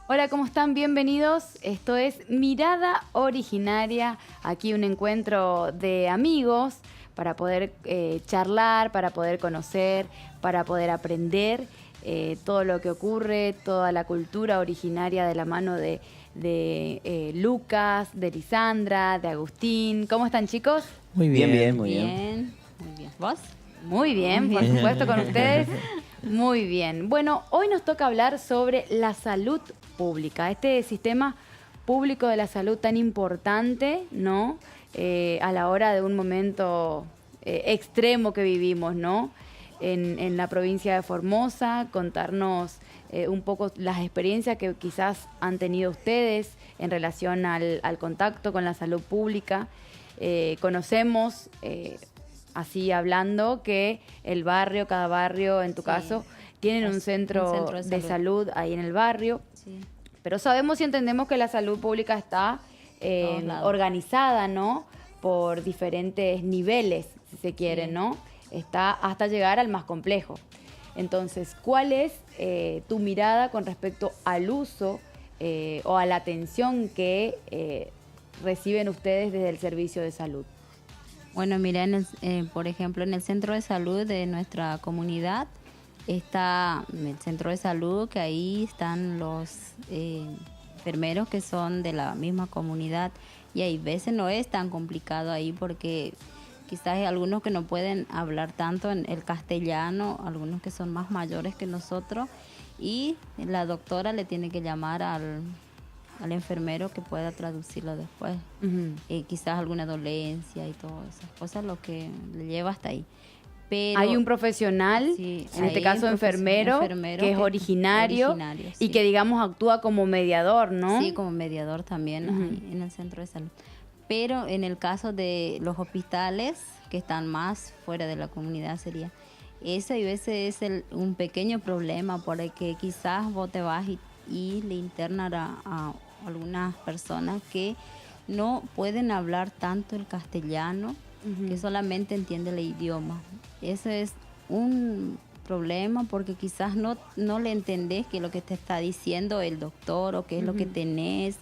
Hola, ¿cómo están? Bienvenidos. Esto es Mirada Originaria, aquí un encuentro de amigos para poder charlar, para poder conocer, para poder aprender todo lo que ocurre, toda la cultura originaria de la mano de Lucas, de Lisandra, de Agustín. ¿Cómo están, chicos? Muy bien. Muy bien. ¿Vos? Muy bien, por supuesto, con ustedes. Muy bien. Bueno, hoy nos toca hablar sobre la salud pública, este sistema público de la salud tan importante, ¿no? A la hora de un momento extremo que vivimos, ¿no? En la provincia de Formosa, contarnos un poco las experiencias que quizás han tenido ustedes en relación al contacto con la salud pública. Conocemos... así hablando, que el barrio, cada barrio, en tu caso, tienen un centro de salud ahí en el barrio. Sí. Pero sabemos y entendemos que la salud pública está organizada, ¿no? Por diferentes niveles, si se quiere, ¿no? Está hasta llegar al más complejo. Entonces, ¿cuál es tu mirada con respecto al uso o a la atención que reciben ustedes desde el servicio de salud? Bueno, mira, por ejemplo, en el centro de salud de nuestra comunidad está el centro de salud, que ahí están los enfermeros que son de la misma comunidad, y hay veces no es tan complicado ahí porque quizás hay algunos que no pueden hablar tanto en el castellano, algunos que son más mayores que nosotros, y la doctora le tiene que llamar al enfermero que pueda traducirlo después. Quizás alguna dolencia y todas esas cosas, lo que le lleva hasta ahí. Pero hay un profesional, en este caso enfermero, que es originario y que, digamos, actúa como mediador, ¿no? Sí, como mediador también ahí en el centro de salud. Pero en el caso de los hospitales, que están más fuera de la comunidad, sería ese, y ese es un pequeño problema, porque quizás vos te vas y le internan a algunas personas que no pueden hablar tanto el castellano, que solamente entiende el idioma. Ese es un problema, porque quizás no le entendés qué es lo que te está diciendo el doctor o qué es lo que tenés,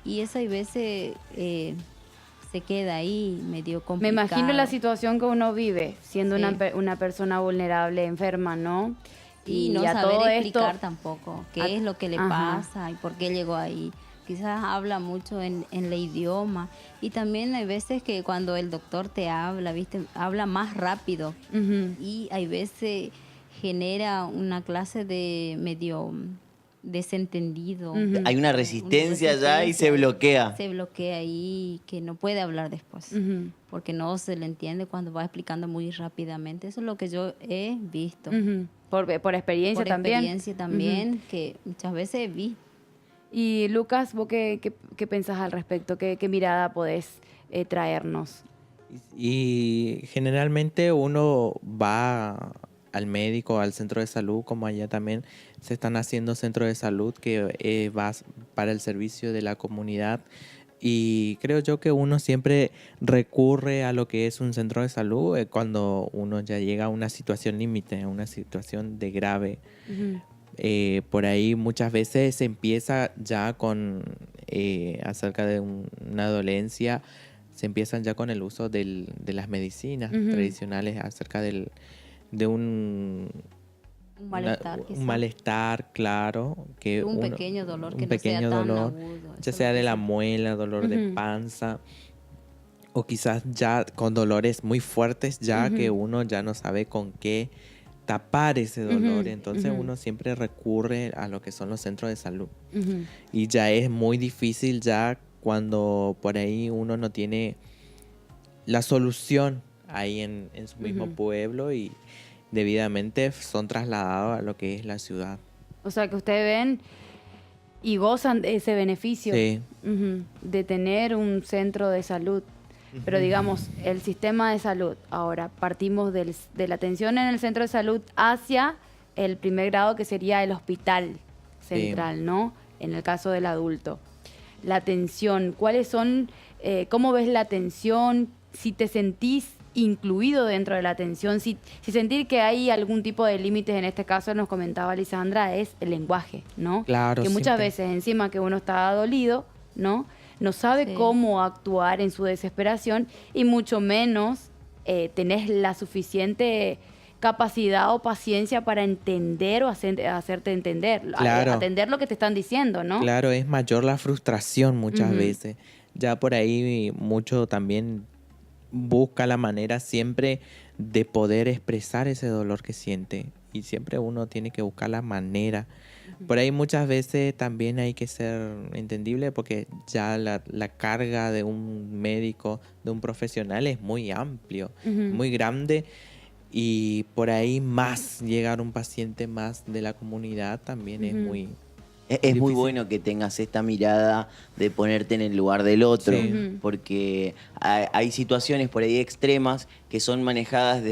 y eso a veces se queda ahí medio complicado. Me imagino la situación que uno vive siendo una persona vulnerable, enferma, ¿no? Y no saber explicar tampoco qué es lo que le pasa y por qué llegó ahí. Quizás habla mucho en el idioma, y también hay veces que cuando el doctor te habla, ¿viste? Habla más rápido, y hay veces genera una clase de medio desentendido. Hay una resistencia ya y se bloquea. Se bloquea ahí, que no puede hablar después, porque no se le entiende cuando va explicando muy rápidamente. Eso es lo que yo he visto. Por experiencia también. Por experiencia también, que muchas veces vi. Y Lucas, ¿vos qué pensás al respecto? ¿Qué mirada podés traernos? Y generalmente uno va al médico, al centro de salud, como allá también se están haciendo centros de salud que va para el servicio de la comunidad. Y creo yo que uno siempre recurre a lo que es un centro de salud cuando uno ya llega a una situación límite, a una situación de grave. Por ahí muchas veces se empieza ya con, acerca de una dolencia, se empiezan ya con el uso de las medicinas tradicionales acerca de un malestar, claro, que un pequeño dolor que no sea tan agudo, ya sea de la muela, dolor de panza, o quizás ya con dolores muy fuertes ya que uno ya no sabe con qué tapar ese dolor. Entonces uno siempre recurre a lo que son los centros de salud. Y ya es muy difícil ya cuando por ahí uno no tiene la solución ahí en su mismo pueblo, y debidamente son trasladados a lo que es la ciudad. O sea que ustedes ven y gozan de ese beneficio de tener un centro de salud. Pero digamos, el sistema de salud, ahora partimos de la atención en el centro de salud hacia el primer grado, que sería el hospital central, ¿no? en el caso del adulto. La atención, ¿cuáles son, cómo ves la atención? Si te sentís incluido dentro de la atención, si sentir que hay algún tipo de límites, en este caso nos comentaba Lisandra, es el lenguaje, ¿no? Claro, que muchas siempre. veces encima que uno está dolido, ¿no? No sabe Sí. cómo actuar en su desesperación y mucho menos tenés la suficiente capacidad o paciencia para entender o hacerte entender, Claro. atender lo que te están diciendo, ¿no? Claro, es mayor la frustración muchas Ujú. veces. Ya por ahí mucho también busca la manera siempre de poder expresar ese dolor que siente. Y siempre uno tiene que buscar la manera. Por ahí muchas veces también hay que ser entendible porque ya la carga de un médico, de un profesional es muy amplio, Ujú. muy grande. Y por ahí más llegar un paciente más de la comunidad también es Ujú. muy Es muy difícil. bueno que tengas esta mirada de ponerte en el lugar del otro, Sí. Ujú. porque hay situaciones por ahí extremas que son manejadas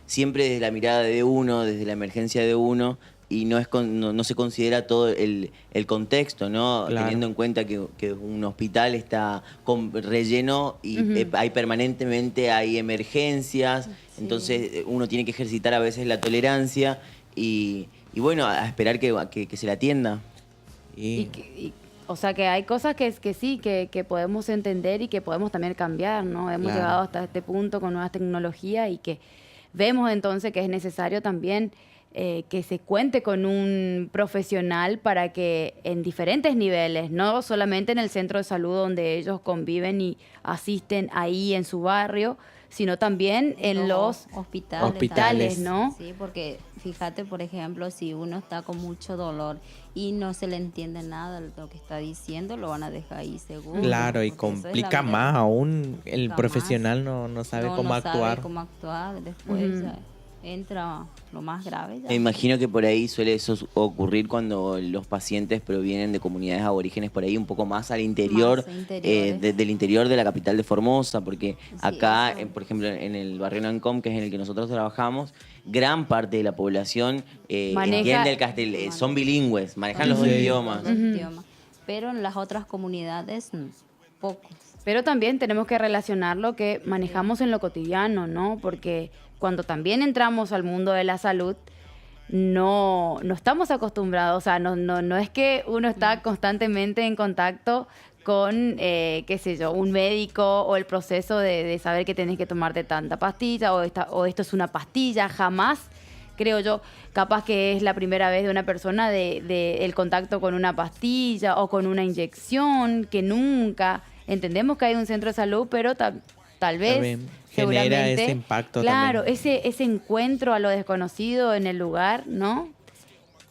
siempre desde la mirada de uno, desde la emergencia de uno, y no se considera todo el contexto, ¿no? Claro. Teniendo en cuenta que un hospital está relleno y Ujú. permanentemente hay emergencias, entonces uno tiene que ejercitar a veces la tolerancia y bueno, a esperar que se la atienda. Y o sea que hay cosas que sí, que podemos entender y que podemos también cambiar, ¿no? Hemos Claro. llegado hasta este punto con nuevas tecnologías y que vemos entonces que es necesario también que se cuente con un profesional para que en diferentes niveles, no solamente en el centro de salud donde ellos conviven y asisten ahí en su barrio, sino también en los hospitales. hospitales, ¿no? Sí, porque fíjate, por ejemplo, si uno está con mucho dolor y no se le entiende nada de lo que está diciendo, lo van a dejar ahí seguro. Claro, y porque eso es la complica vida. más aún. El Complica profesional no sabe No, cómo no actuar. sabe cómo actuar. Después Ujú. ya entra lo más grave. Ya. Me imagino que por ahí suele eso ocurrir cuando los pacientes provienen de comunidades aborígenes por ahí un poco más al interior, Más interiores. del interior de la capital de Formosa, porque Sí, acá, eso. por ejemplo, en el barrio Nancom, que es en el que nosotros trabajamos, gran parte de la población Maneja- entiende el castellano, son bilingües, manejan los dos Sí. idiomas. Los idiomas. Pero en las otras comunidades, pocos. Pero también tenemos que relacionar lo que manejamos en lo cotidiano, ¿no? Porque cuando también entramos al mundo de la salud, no estamos acostumbrados, o sea, no es que uno está constantemente en contacto con, qué sé yo, un médico o el proceso de saber que tenés que tomarte tanta pastilla o esto es una pastilla, jamás. Creo yo, capaz que es la primera vez de una persona de el contacto con una pastilla o con una inyección, que nunca. Entendemos que hay un centro de salud, pero tal vez, También genera seguramente, ese impacto claro, también. ese encuentro a lo desconocido en el lugar, ¿no?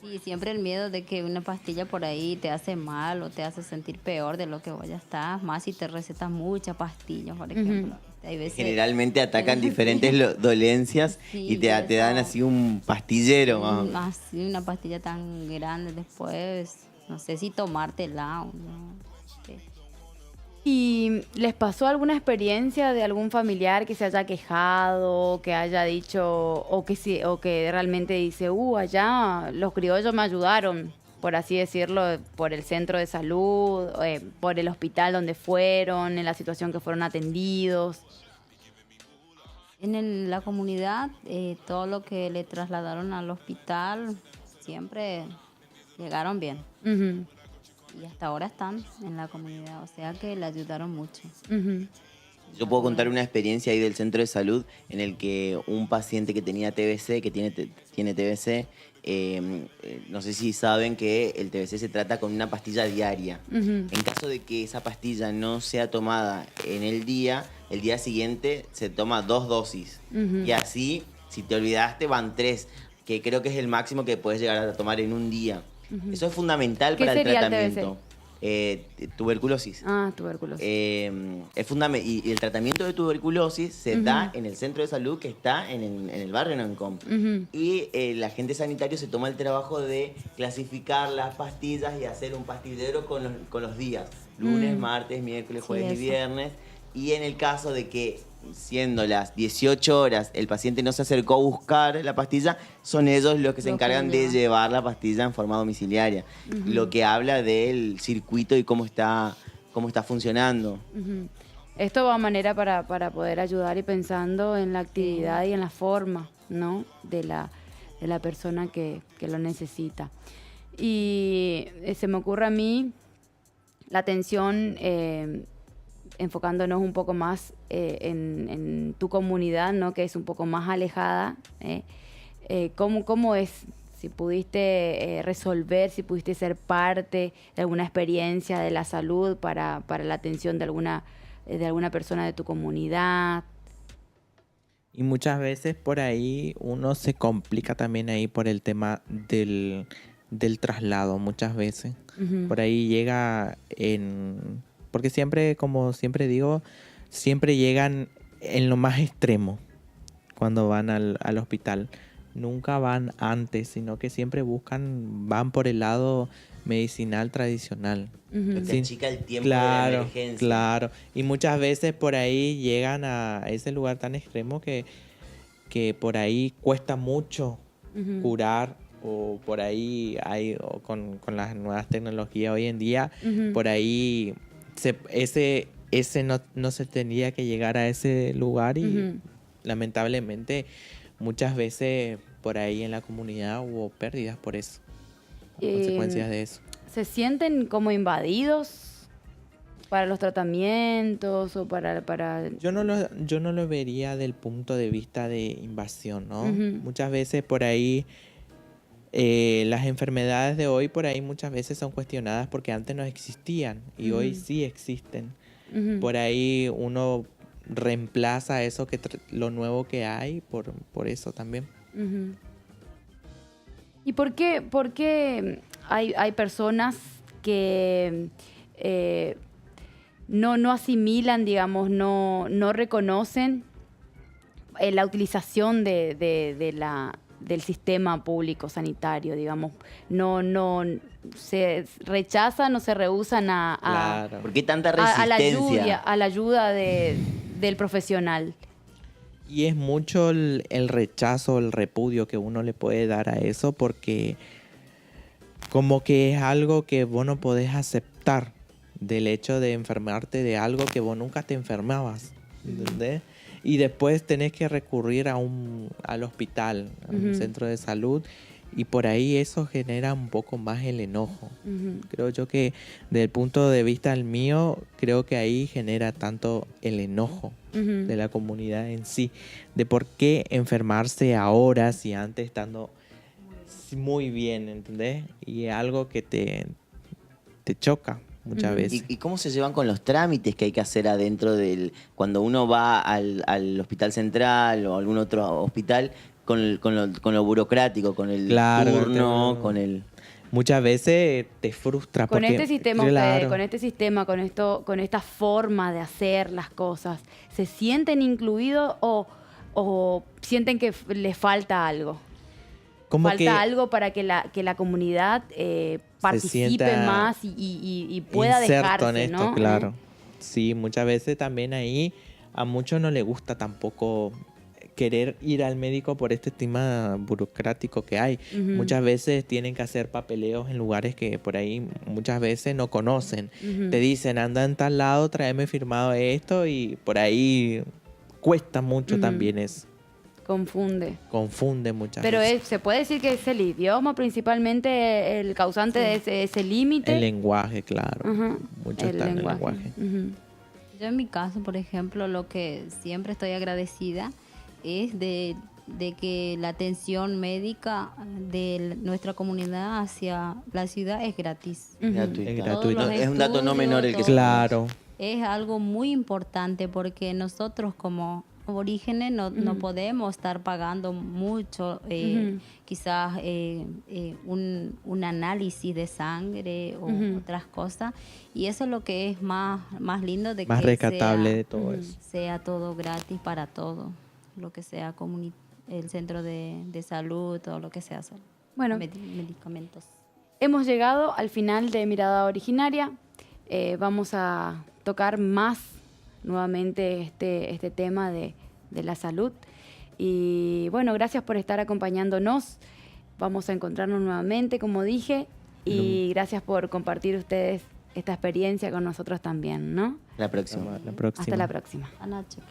Y siempre el miedo de que una pastilla por ahí te hace mal o te hace sentir peor de lo que vos ya estás, más si te recetas muchas pastillas, por ejemplo. Hay veces, Generalmente atacan diferentes dolencias Sí, y te dan eso. así un pastillero. más. así una pastilla tan grande después, no sé si tomártela o no. Sí. ¿Y les pasó alguna experiencia de algún familiar que se haya quejado, que haya dicho, o que realmente dice, allá los criollos me ayudaron, por así decirlo, por el centro de salud, por el hospital donde fueron, en la situación que fueron atendidos? La comunidad, todo lo que le trasladaron al hospital, siempre llegaron bien. Ujú, Y hasta ahora están en la comunidad, o sea que le ayudaron mucho. ujú. Yo puedo contar una experiencia ahí del centro de salud en el que un paciente que tenía TBC, que tiene TBC, no sé si saben que el TBC se trata con una pastilla diaria. Ujú. En caso de que esa pastilla no sea tomada en el día siguiente se toma 2 dosis. Ujú. Y así, si te olvidaste, van 3, que creo que es el máximo que puedes llegar a tomar en un día. Eso es fundamental ¿Qué para el sería el tratamiento. Tuberculosis. Tuberculosis. Y el tratamiento de tuberculosis se da en el centro de salud que está en el barrio Nancom. Ujú. Y el agente sanitario se toma el trabajo de clasificar las pastillas y hacer un pastillero con los días. Lunes, martes, miércoles, Sí, jueves y eso. viernes. Y en el caso de que siendo las 18 horas, el paciente no se acercó a buscar la pastilla, son ellos los que se Los que encargan de llevan. llevar la pastilla en forma domiciliaria. Lo que habla del circuito y cómo está funcionando. Ujú. Esto va a manera para poder ayudar y pensando en la actividad y en la forma, ¿no? de la persona que lo necesita. Y se me ocurre a mí la atención, enfocándonos un poco más en tu comunidad, ¿no? Que es un poco más alejada. ¿Cómo es? Si pudiste resolver, si pudiste ser parte de alguna experiencia de la salud para la atención de alguna persona de tu comunidad. Y muchas veces por ahí uno se complica también ahí por el tema del traslado, muchas veces. Ujú. Por ahí llega porque siempre, como siempre digo, siempre llegan en lo más extremo cuando van al hospital. Nunca van antes, sino que siempre van por el lado medicinal tradicional. Ujú. Te Sí, achica el tiempo de la claro, emergencia. claro. Y muchas veces por ahí llegan a ese lugar tan extremo que por ahí cuesta mucho Ujú. curar, o por ahí o con las nuevas tecnologías hoy en día, Ujú. por ahí ese no se tendría que llegar a ese lugar y Ujú. lamentablemente muchas veces por ahí en la comunidad hubo pérdidas por eso, consecuencias de eso. ¿Se sienten como invadidos para los tratamientos o para... Yo no lo vería del punto de vista de invasión, ¿no? Ujú. Muchas veces por ahí las enfermedades de hoy por ahí muchas veces son cuestionadas porque antes no existían y hoy Ujú. sí existen. Ujú. Por ahí uno reemplaza eso lo nuevo que hay por eso también. Ujú. ¿Y por qué hay personas que no asimilan, digamos, no reconocen la utilización del sistema público sanitario, digamos? No se rechazan o se rehúsan Claro. ¿Por qué tanta a resistencia? la ayuda del profesional? Y es mucho el rechazo, el repudio que uno le puede dar a eso porque como que es algo que vos no podés aceptar del hecho de enfermarte de algo que vos nunca te enfermabas, ¿entendés? Y después tenés que recurrir al hospital, a un Ujú. centro de salud, y por ahí eso genera un poco más el enojo. Ujú. Creo yo que desde el punto de vista del mío, creo que ahí genera tanto el enojo Ujú. de la comunidad en sí, de por qué enfermarse ahora si antes estando muy bien, ¿entendés? Y es algo que te choca muchas Ujú. veces. ¿Y cómo se llevan con los trámites que hay que hacer adentro cuando uno va al hospital central o algún otro hospital con lo burocrático, con el Claro, turno, con el... muchas veces te frustra Con porque, este sistema, claro, con este sistema, con esta forma de hacer las cosas, ¿se sienten incluidos o sienten que les falta algo? como Falta que algo para que la comunidad participe sienta más y pueda inserto en dejarse, esto, ¿no? claro. Sí, muchas veces también ahí a muchos no les gusta tampoco querer ir al médico por este estigma burocrático que hay. Ujú. Muchas veces tienen que hacer papeleos en lugares que por ahí muchas veces no conocen. Ujú. Te dicen, anda en tal lado, tráeme firmado esto, y por ahí cuesta mucho Ujú. también eso. Confunde. Confunde muchas Pero veces. se puede decir que es el idioma principalmente el causante de ese límite. El lenguaje, claro. Ajá. Mucho está en el lenguaje. Ujú. Yo en mi caso, por ejemplo, lo que siempre estoy agradecida es de que la atención médica de nuestra comunidad hacia la ciudad es gratis. Ujú. gratuito. Es gratuito. Todos los Es un dato no estudios, menor el que todo. Claro. Es algo muy importante porque nosotros como aborígenes no podemos estar pagando mucho, Ujú. quizás un análisis de sangre o Ujú. otras cosas. Y eso es lo que es más lindo de Más que rescatable sea, de todo eso. sea todo gratis para todo, lo que sea el centro de salud, todo lo que sea Bueno. medicamentos. Hemos llegado al final de Mirada Originaria. Vamos a tocar más nuevamente este tema de la salud. Y bueno, gracias por estar acompañándonos. Vamos a encontrarnos nuevamente, como dije, y gracias por compartir ustedes esta experiencia con nosotros también, ¿no? La próxima. La próxima. Hasta la próxima. Anoche.